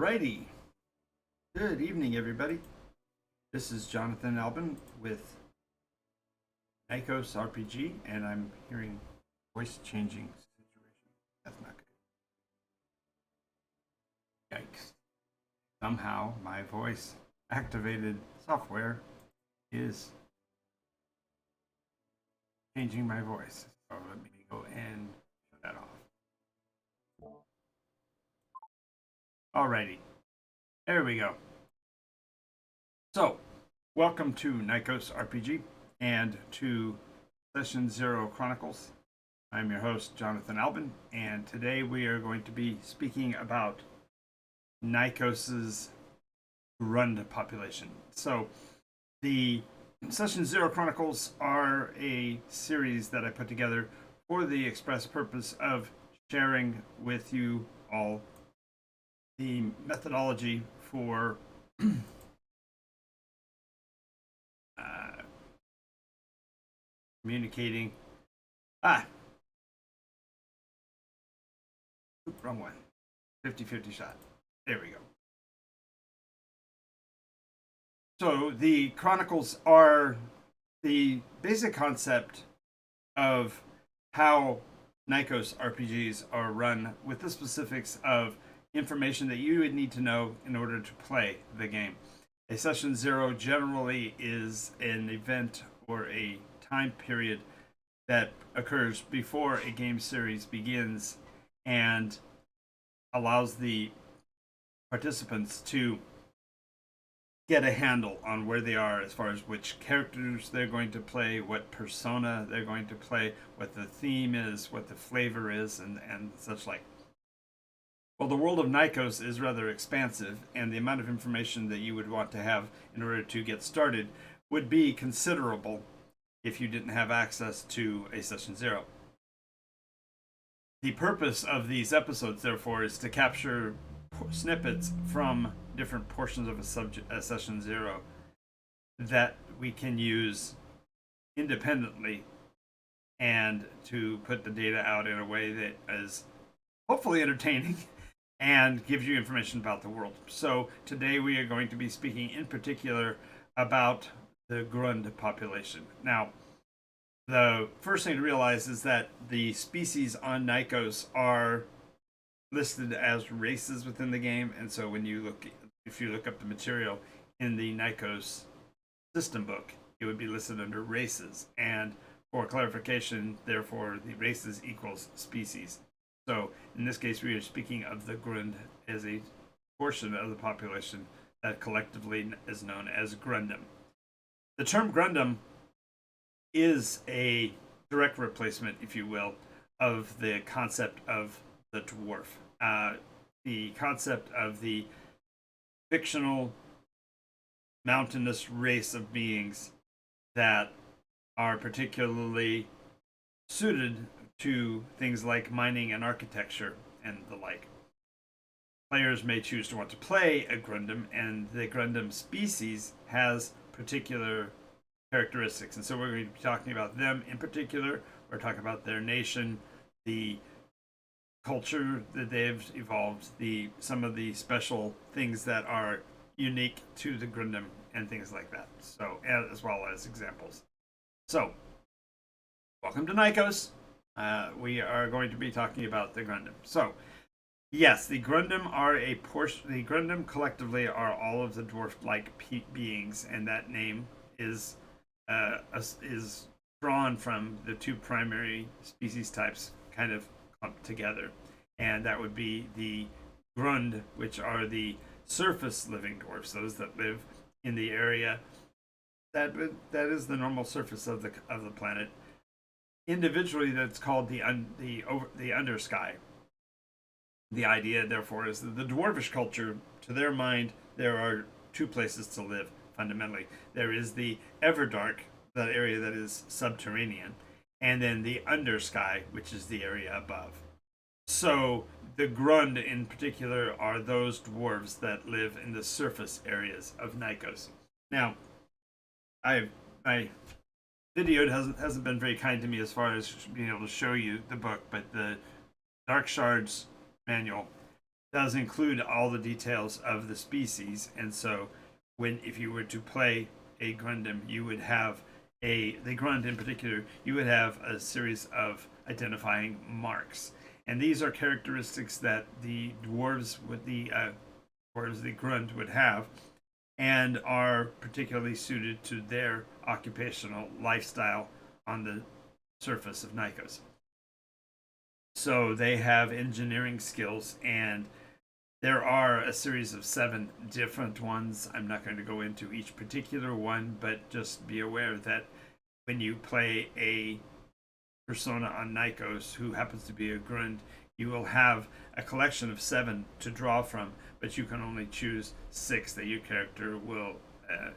Alrighty. Good evening, everybody. This is Jonathan Albin with NycosRPG, and I'm hearing voice changing situation. That's not good. Yikes. Somehow my voice activated software is changing my voice. So let me go and shut that off. Alrighty. There we go. So, welcome to NycosRPG and to Session Zero Chronicles. I'm your host, Jonathan Albin, and today we are going to be speaking about Nykos's Grund population. So, the Session Zero Chronicles are a series that I put together for the express purpose of sharing with you all the methodology for communicating. Wrong one. 50-50 shot. There we go. So the Chronicles are the basic concept of how Nykos RPGs are run, with the specifics of information that you would need to know in order to play the game. A Session Zero generally is an event or a time period that occurs before a game series begins and allows the participants to get a handle on where they are as far as which characters they're going to play, what persona they're going to play, what the theme is, what the flavor is, and such like. Well, the world of Nykos is rather expansive, and the amount of information that you would want to have in order to get started would be considerable if you didn't have access to a Session Zero. The purpose of these episodes, therefore, is to capture snippets from different portions of a Session Zero that we can use independently and to put the data out in a way that is hopefully entertaining and gives you information about the world. So today we are going to be speaking in particular about the Grund population. Now, the first thing to realize is that the species on Nykos are listed as races within the game, and so when you look, if you look up the material in the Nykos system book, it would be listed under races. And for clarification, therefore, the races equals species. So in this case, we are speaking of the Grund as a portion of the population that collectively is known as Grundum. The term Grundum is a direct replacement, if you will, of the concept of the dwarf. The concept of the fictional mountainous race of beings that are particularly suited to things like mining and architecture and the like. Players may choose to want to play a Grundum, and the Grundum species has particular characteristics, and so we're going to be talking about them in particular. We're talking about their nation, the culture that they've evolved, some of the special things that are unique to the Grundum, and things like that. So, as well as examples. So, welcome to Nykos. We are going to be talking about the Grundum. So, yes, the Grundum are a portion. The Grundum collectively are all of the dwarf-like beings, and that name is drawn from the two primary species types kind of clumped together, and that would be the Grund, which are the surface living dwarfs, those that live in the area that is the normal surface of the planet. Individually, that's called the undersky. The idea, therefore, is that the dwarvish culture, to their mind, there are two places to live fundamentally. There is the Everdark, that area that is subterranean, and then the undersky, which is the area above. So the Grund in particular are those dwarves that live in the surface areas of Nykos. Now, my video hasn't been very kind to me as far as being able to show you the book, but the Dark Shards manual does include all the details of the species, and so if you were to play a Grundim, you would have the Grund in particular, you would have a series of identifying marks, and these are characteristics that the dwarves with the Grund would have, and are particularly suited to their occupational lifestyle on the surface of Nikos. So they have engineering skills, and there are a series of 7 different ones. I'm not going to go into each particular one, but just be aware that when you play a persona on Nikos who happens to be a Grund, you will have a collection of 7 to draw from, but you can only choose 6 that your character will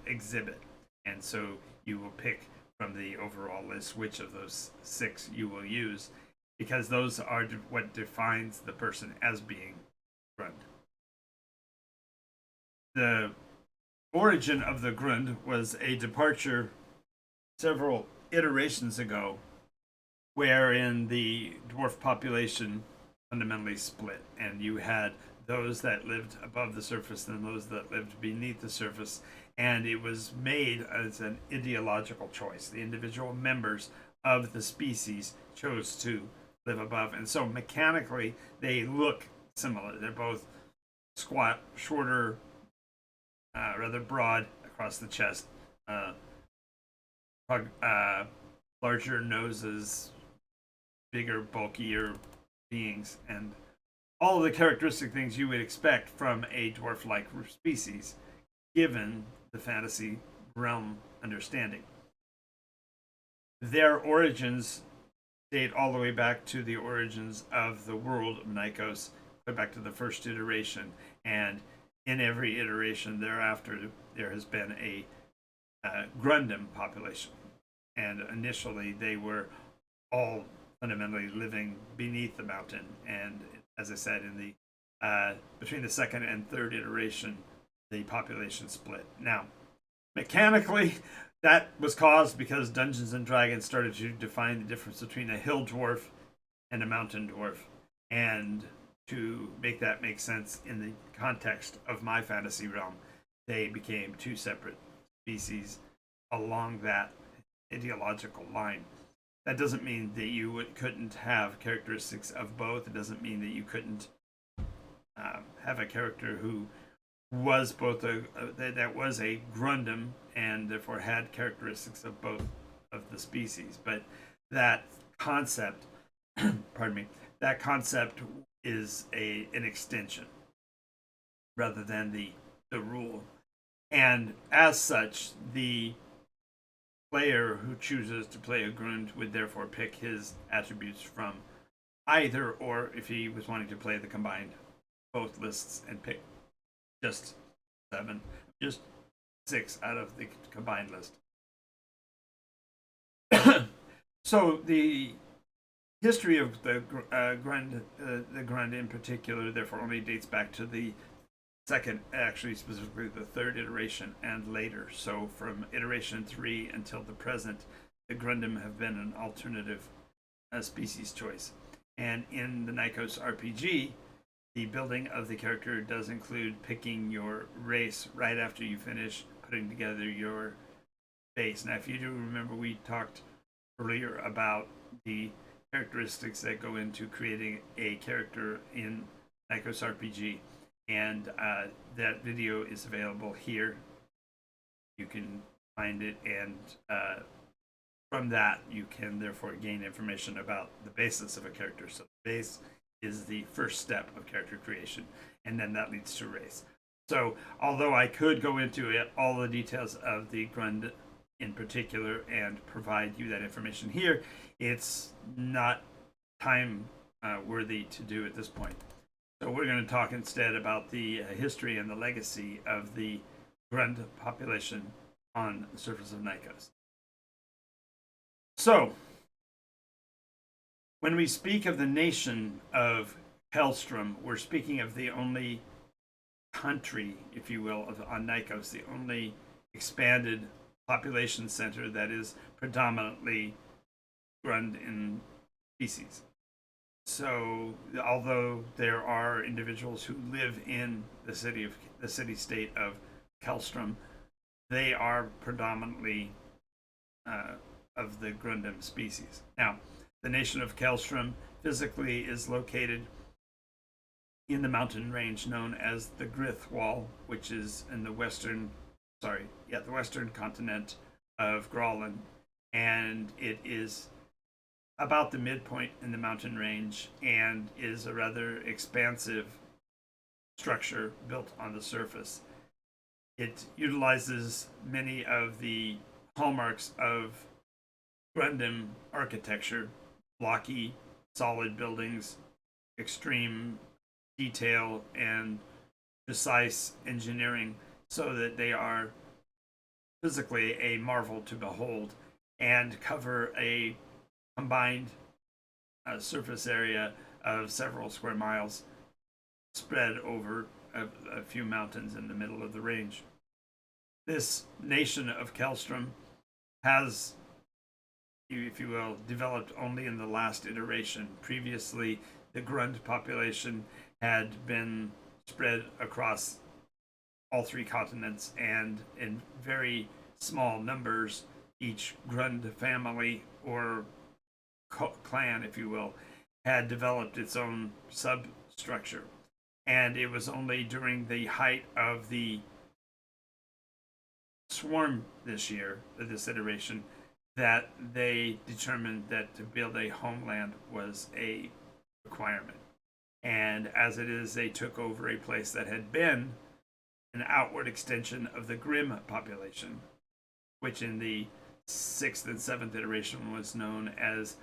exhibit. And so you will pick from the overall list which of those 6 you will use, because those are what defines the person as being Grund. The origin of the Grund was a departure several iterations ago, wherein the dwarf population fundamentally split, and you had those that lived above the surface and those that lived beneath the surface, and it was made as an ideological choice. The individual members of the species chose to live above, and so mechanically they look similar. They're both squat, shorter, rather broad across the chest, larger noses, bigger, bulkier beings, and all of the characteristic things you would expect from a dwarf-like species, given the fantasy realm understanding. Their origins date all the way back to the origins of the world of Nikos, back to the first iteration, and in every iteration thereafter, there has been a Grundim population, and initially they were all fundamentally living beneath the mountain. And as I said, in the between the second and third iteration, the population split. Now, mechanically, that was caused because Dungeons and Dragons started to define the difference between a hill dwarf and a mountain dwarf, and to make that make sense in the context of my fantasy realm, they became 2 separate species along that ideological line. That doesn't mean that you couldn't have characteristics of both. It doesn't mean that you couldn't have a character who was both that was a Grundim and therefore had characteristics of both of the species. But that concept, pardon me, that concept is an extension rather than the rule. And as such, the player who chooses to play a Grund would therefore pick his attributes from either, or if he was wanting to play the combined both lists and pick just 6 out of the combined list. So the history of the Grund in particular, therefore, only dates back to the second, actually specifically the third iteration and later. So from iteration 3 until the present, the Grundim have been an alternative species choice. And in the NycosRPG, the building of the character does include picking your race right after you finish putting together your base. Now, if you do remember, we talked earlier about the characteristics that go into creating a character in NycosRPG, and that video is available here. You can find it, and from that you can therefore gain information about the basis of a character. So the base is the first step of character creation, and then that leads to race. So although I could go into it, all the details of the Grund in particular and provide you that information here, it's not time worthy to do at this point. So we're going to talk instead about the history and the legacy of the Grund population on the surface of Nikos. So, when we speak of the nation of Hellstrom, we're speaking of the only country, if you will, on Nikos, the only expanded population center that is predominantly Grund in species. So, although there are individuals who live in the city state of Kellstrom, they are predominantly uh, of the Grundim species. Now, the nation of Kellstrom physically is located in the mountain range known as the Grith Wall, which is in the the western continent of Growland, and it is about the midpoint in the mountain range and is a rather expansive structure built on the surface. It utilizes many of the hallmarks of Grundim architecture: blocky, solid buildings, extreme detail, and precise engineering, so that they are physically a marvel to behold and cover a combined surface area of several square miles spread over a few mountains in the middle of the range. This nation of Kellstrom has, if you will, developed only in the last iteration. Previously, the Grund population had been spread across all three continents and in very small numbers. Each Grund family or clan, if you will, had developed its own substructure. And it was only during the height of the swarm this year, this iteration, that they determined that to build a homeland was a requirement. And as it is, they took over a place that had been an outward extension of the Grimm population, which in the sixth and seventh iteration was known as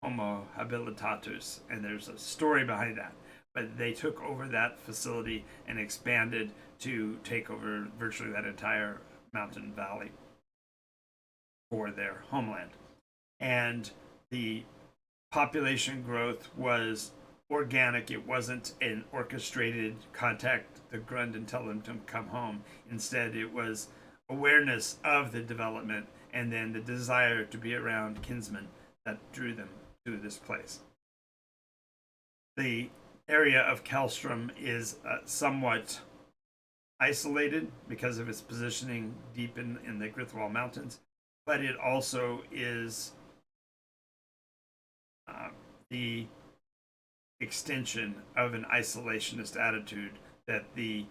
Homo habilitatus. And there's a story behind that. But they took over that facility and expanded to take over virtually that entire mountain valley for their homeland. And the population growth was organic. It wasn't an orchestrated contact the Grund and tell them to come home. Instead, it was awareness of the development and then the desire to be around kinsmen that drew them to this place. The area of Kellstrom is somewhat isolated because of its positioning deep in the Grithwall Mountains, but it also is the extension of an isolationist attitude that the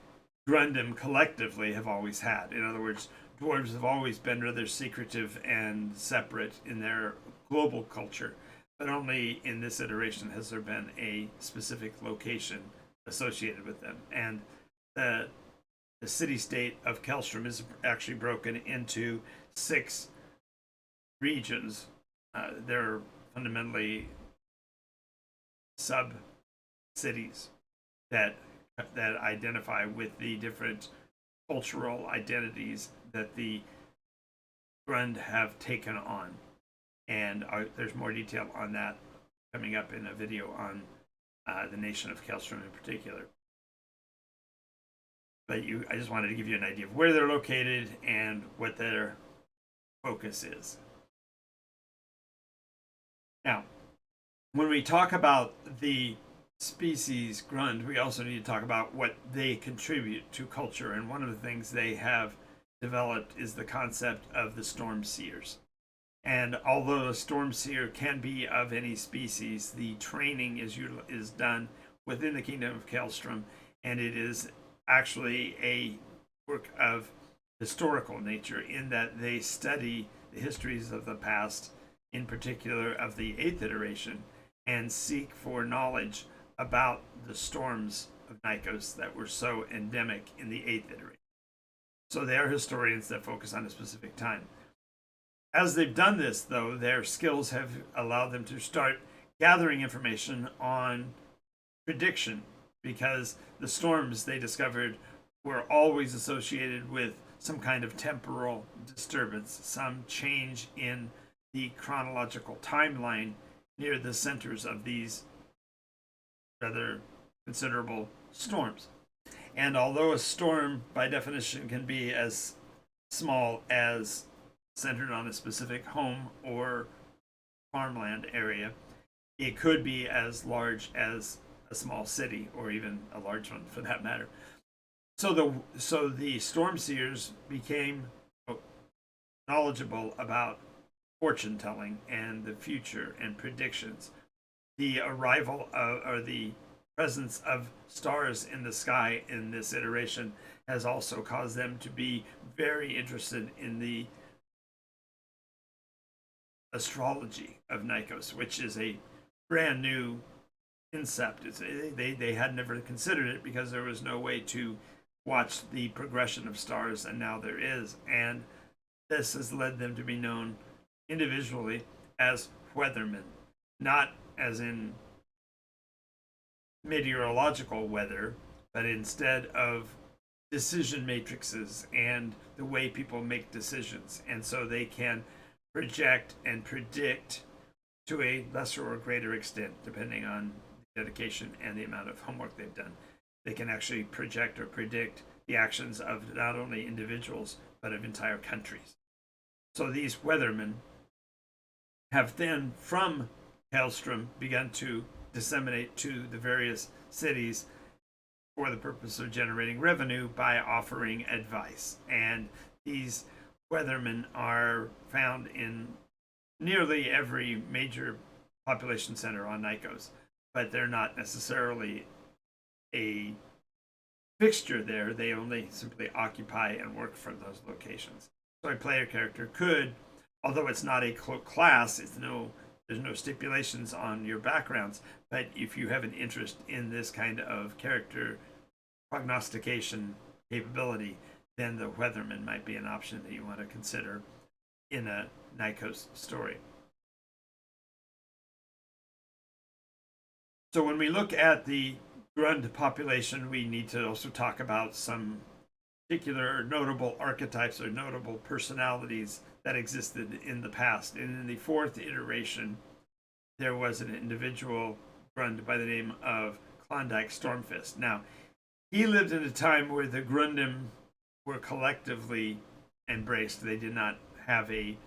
Grundim collectively have always had. In other words, dwarves have always been rather secretive and separate in their global culture, but only in this iteration has there been a specific location associated with them. And the city-state of Kellstrom is actually broken into 6 regions. They're fundamentally sub-cities that identify with the different cultural identities that the Grund have taken on. And there's more detail on that coming up in a video on the nation of Kellstrom in particular. But I just wanted to give you an idea of where they're located and what their focus is. Now, when we talk about the species Grund, we also need to talk about what they contribute to culture. And one of the things they have developed is the concept of the storm seers. And although a storm seer can be of any species, the training is done within the kingdom of Kellstrom, and it is actually a work of historical nature in that they study the histories of the past, in particular of the 8th iteration, and seek for knowledge about the storms of Nykos that were so endemic in the 8th iteration. So they are historians that focus on a specific time. As they've done this, though, their skills have allowed them to start gathering information on prediction, because the storms they discovered were always associated with some kind of temporal disturbance, some change in the chronological timeline near the centers of these rather considerable storms. And although a storm, by definition, can be as small as centered on a specific home or farmland area, it could be as large as a small city, or even a large one for that matter. So the storm seers became knowledgeable about fortune telling and the future and predictions. The arrival of, or the presence of stars in the sky in this iteration has also caused them to be very interested in the astrology of Nikos, which is a brand new concept. They had never considered it because there was no way to watch the progression of stars, and now there is. And this has led them to be known individually as weathermen, not as in meteorological weather, but instead of decision matrices and the way people make decisions. And so they can project and predict to a lesser or greater extent, depending on the dedication and the amount of homework they've done. They can actually project or predict the actions of not only individuals, but of entire countries. So these weathermen have then, from Hailstrom, begun to disseminate to the various cities for the purpose of generating revenue by offering advice. And these weathermen are found in nearly every major population center on Nikos, but they're not necessarily a fixture there. They only simply occupy and work from those locations. So a player character could, although it's not a class, there's no stipulations on your backgrounds, but if you have an interest in this kind of character prognostication capability, then the weatherman might be an option that you want to consider in a Nikos story. So when we look at the Grund population, we need to also talk about some particular notable archetypes or notable personalities that existed in the past. And in the fourth iteration, there was an individual Grund by the name of Klondike Stormfist. Now, he lived in a time where the Grundim were collectively embraced. They did not have a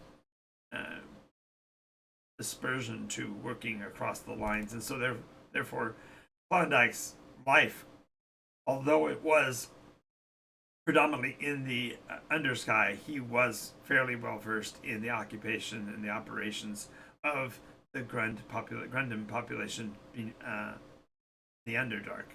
dispersion to working across the lines. And so therefore, Klondike's life, although it was predominantly in the undersky, he was fairly well versed in the occupation and the operations of the Grundim population in the Underdark.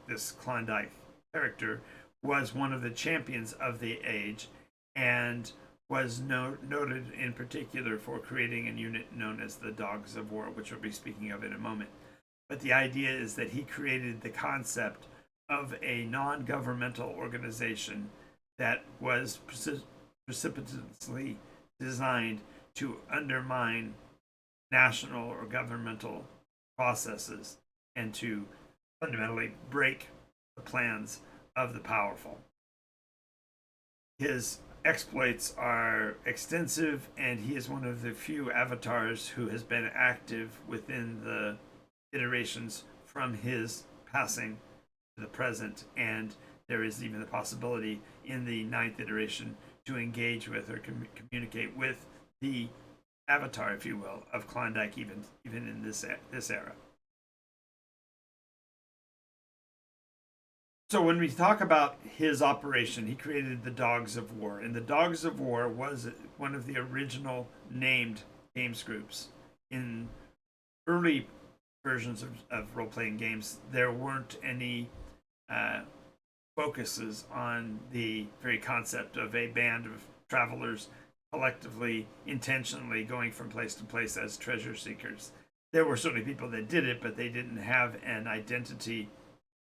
This Klondike character was one of the champions of the age and was noted in particular for creating a unit known as the Dogs of War, which we'll be speaking of in a moment. But the idea is that he created the concept of a non-governmental organization that was precipitously designed to undermine national or governmental processes and to fundamentally break the plans of the powerful. His exploits are extensive, and he is one of the few avatars who has been active within the iterations from his passing to the present, and there is even the possibility in the ninth iteration to engage with or communicate with the avatar, if you will, of Klondike, even in this era. So when we talk about his operation, he created the Dogs of War, and the Dogs of War was one of the original named games groups. In early versions of role-playing games, there weren't any focuses on the very concept of a band of travelers collectively, intentionally going from place to place as treasure seekers. There were certainly people that did it, but they didn't have an identity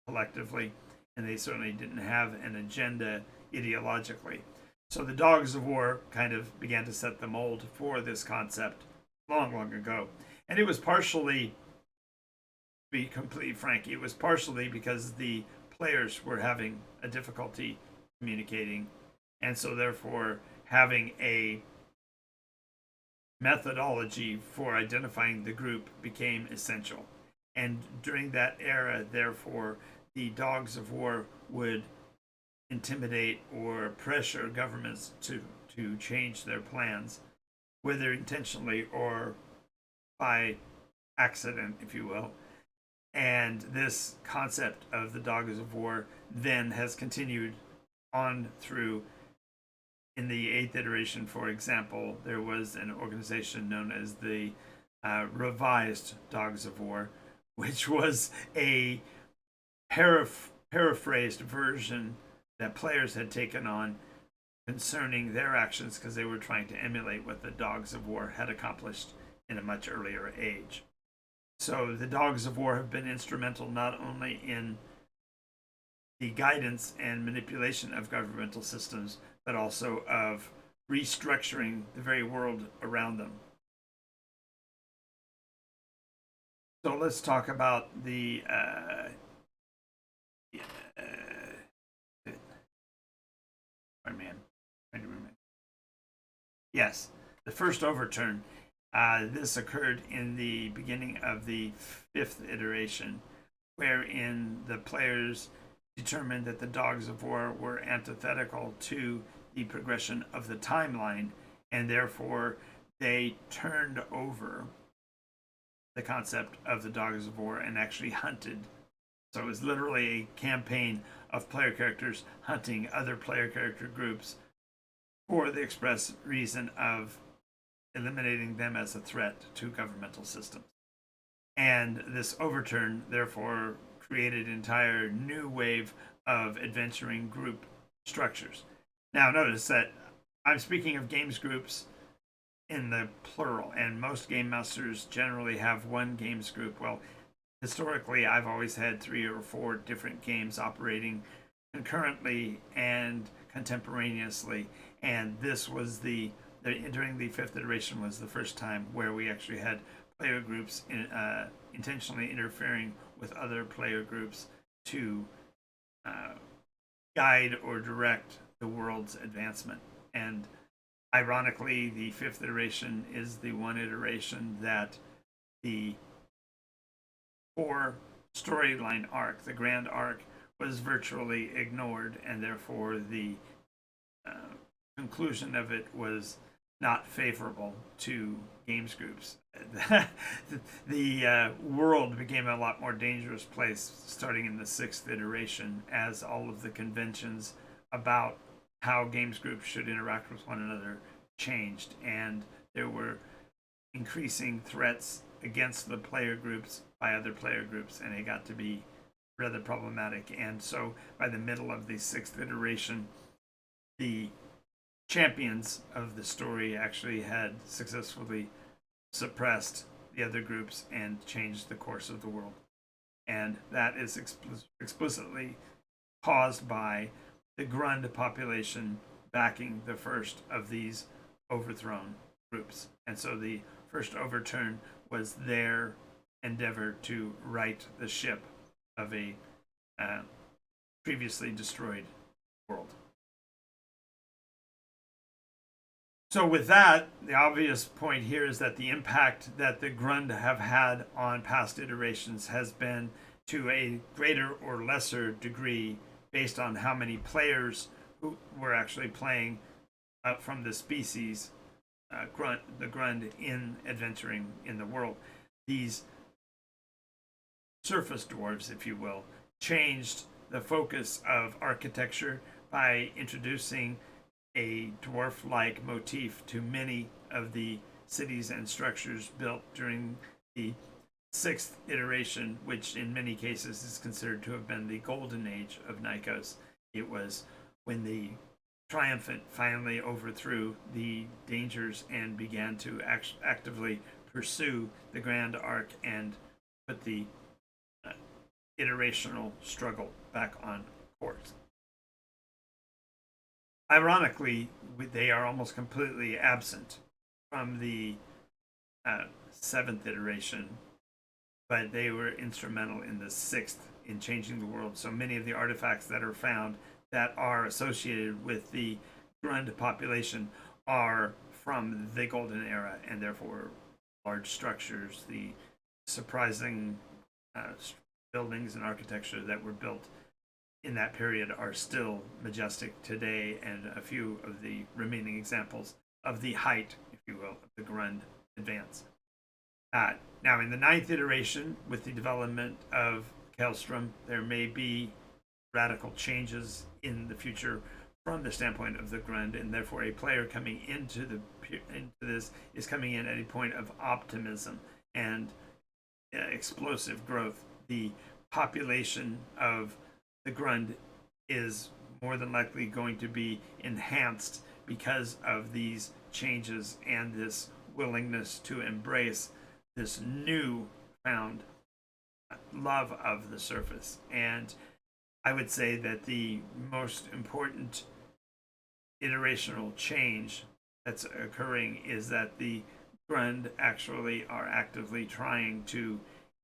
collectively, and they certainly didn't have an agenda ideologically. So the Dogs of War kind of began to set the mold for this concept long, long ago. And it was partially, to be completely frank, it was partially because the players were having a difficulty communicating, and so therefore having a methodology for identifying the group became essential. And during that era, therefore, the Dogs of War would intimidate or pressure governments to change their plans, whether intentionally or by accident, if you will. And this concept of the Dogs of War then has continued on through. In the 8th iteration, for example, there was an organization known as the Revised Dogs of War, which was a paraphrased version that players had taken on concerning their actions because they were trying to emulate what the Dogs of War had accomplished in a much earlier age. So the Dogs of War have been instrumental not only in the guidance and manipulation of governmental systems, but also of restructuring the very world around them. So let's talk about the yes, the first overturn. This occurred in the beginning of the 5th iteration, wherein the players determined that the Dogs of War were antithetical to the progression of the timeline, and therefore they turned over the concept of the Dogs of War and actually hunted. So it was literally a campaign of player characters hunting other player character groups for the express reason of eliminating them as a threat to governmental systems. And this overturn, therefore, created an entire new wave of adventuring group structures. Now, notice that I'm speaking of games groups in the plural, and most game masters generally have one games group. Well, historically, I've always had 3 or 4 different games operating concurrently and contemporaneously, and this was during the 5th iteration was the first time where we actually had player groups intentionally interfering with other player groups to guide or direct the world's advancement. And ironically, the 5th iteration is the one iteration that the core storyline arc, the grand arc, was virtually ignored, and therefore the conclusion of it was not favorable to games groups. The world became a lot more dangerous place starting in the 6th iteration as all of the conventions about how games groups should interact with one another changed, and there were increasing threats against the player groups by other player groups, and it got to be rather problematic. And so by the middle of the 6th iteration, the champions of the story actually had successfully suppressed the other groups and changed the course of the world. And that is explicitly caused by the Grund population backing the first of these overthrown groups. And so the first overturn was their endeavor to right the ship of a previously destroyed world. So with that, the obvious point here is that the impact that the Grund have had on past iterations has been to a greater or lesser degree based on how many players who were actually playing from the species the Grund in adventuring in the world. These surface dwarves, if you will, changed the focus of architecture by introducing a dwarf-like motif to many of the cities and structures built during the 6th iteration, which in many cases is considered to have been the golden age of Nykos. It was when the Triumphant finally overthrew the dangers and began to actively pursue the grand arc and put the iterational struggle back on course. Ironically, they are almost completely absent from the 7th iteration, but they were instrumental in the 6th in changing the world. So many of the artifacts that are found that are associated with the Grund population are from the Golden Era, and therefore large structures, the surprising buildings and architecture that were built in that period are still majestic today, and a few of the remaining examples of the height, if you will, of the Grund advance. Now, in the 9th iteration, with the development of Kelstrom, there may be radical changes in the future from the standpoint of the Grund, and therefore a player coming into this is coming in at a point of optimism and explosive growth. The population of the Grund is more than likely going to be enhanced because of these changes and this willingness to embrace this new found love of the surface. And I would say that the most important iterational change that's occurring is that the Grund actually are actively trying to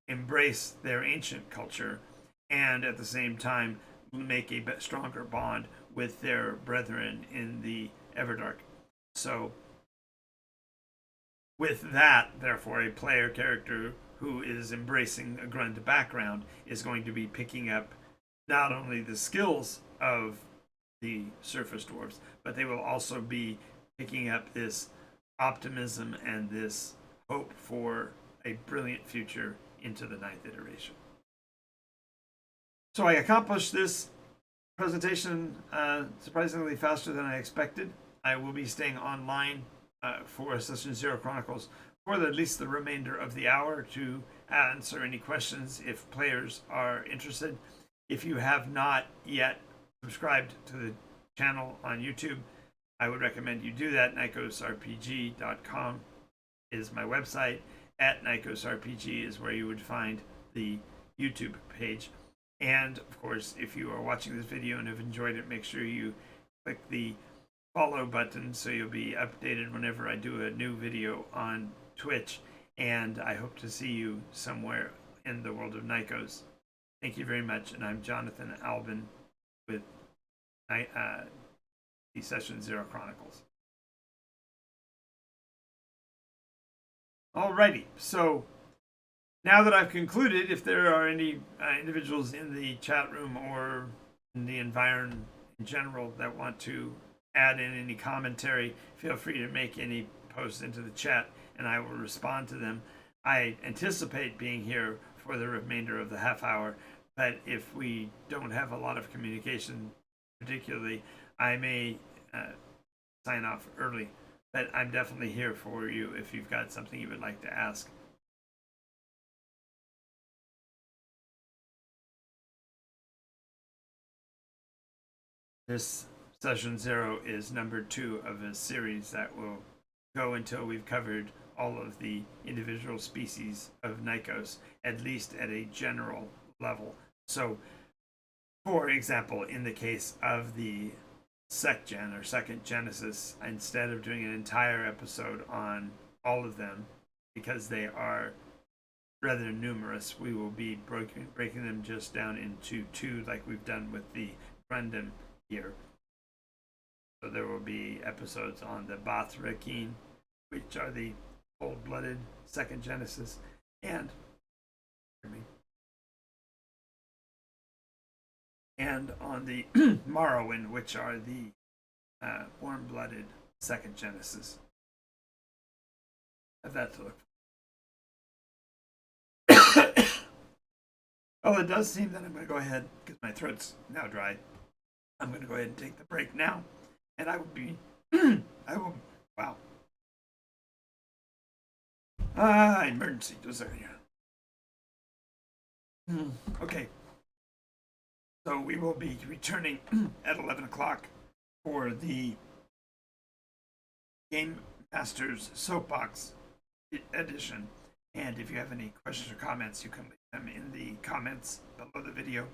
embrace their ancient culture and at the same time make a stronger bond with their brethren in the Everdark. So with that, therefore, a player character who is embracing a Grund background is going to be picking up not only the skills of the surface dwarves, but they will also be picking up this optimism and this hope for a brilliant future into the 9th iteration. So I accomplished this presentation surprisingly faster than I expected. I will be staying online for Session Zero Chronicles for at least the remainder of the hour to answer any questions if players are interested. If you have not yet subscribed to the channel on YouTube, I would recommend you do that. NycosRPG.com is my website. At NycosRPG is where you would find the YouTube page. And of course, if you are watching this video and have enjoyed it, make sure you click the follow button so you'll be updated whenever I do a new video on Twitch. And I hope to see you somewhere in the world of Nykos. Thank you very much. And I'm Jonathan Albin with the Session Zero Chronicles. Alrighty, so now that I've concluded, if there are any individuals in the chat room or in the environment in general that want to add in any commentary, feel free to make any posts into the chat and I will respond to them. I anticipate being here for the remainder of the half hour, but if we don't have a lot of communication, particularly, I may sign off early. But I'm definitely here for you if you've got something you would like to ask. This Session Zero is number 2 of a series that will go until we've covered all of the individual species of Nykos, at least at a general level. So, for example, in the case of the SecGen or Second Genesis, instead of doing an entire episode on all of them, because they are rather numerous, we will be breaking them just down into 2 like we've done with the Grundim here. So there will be episodes on the Bathrakeen, which are the cold-blooded Second Genesis, and on the Morrowind, which are the warm-blooded Second Genesis. Have that to look for. Well, it does seem that I'm going to go ahead, because my throat's now dry. I'm going to go ahead and take the break now, and I will be, wow. Emergency, does there, yeah. Okay. So we will be returning at 11 o'clock for the Game Masters Soapbox edition. And if you have any questions or comments, you can leave them in the comments below the video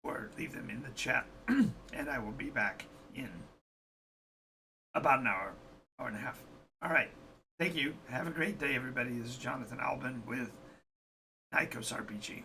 or leave them in the chat. And I will be back in about an hour and a half. All right. Thank you. Have a great day, everybody. This is Jonathan Albin with NycosRPG.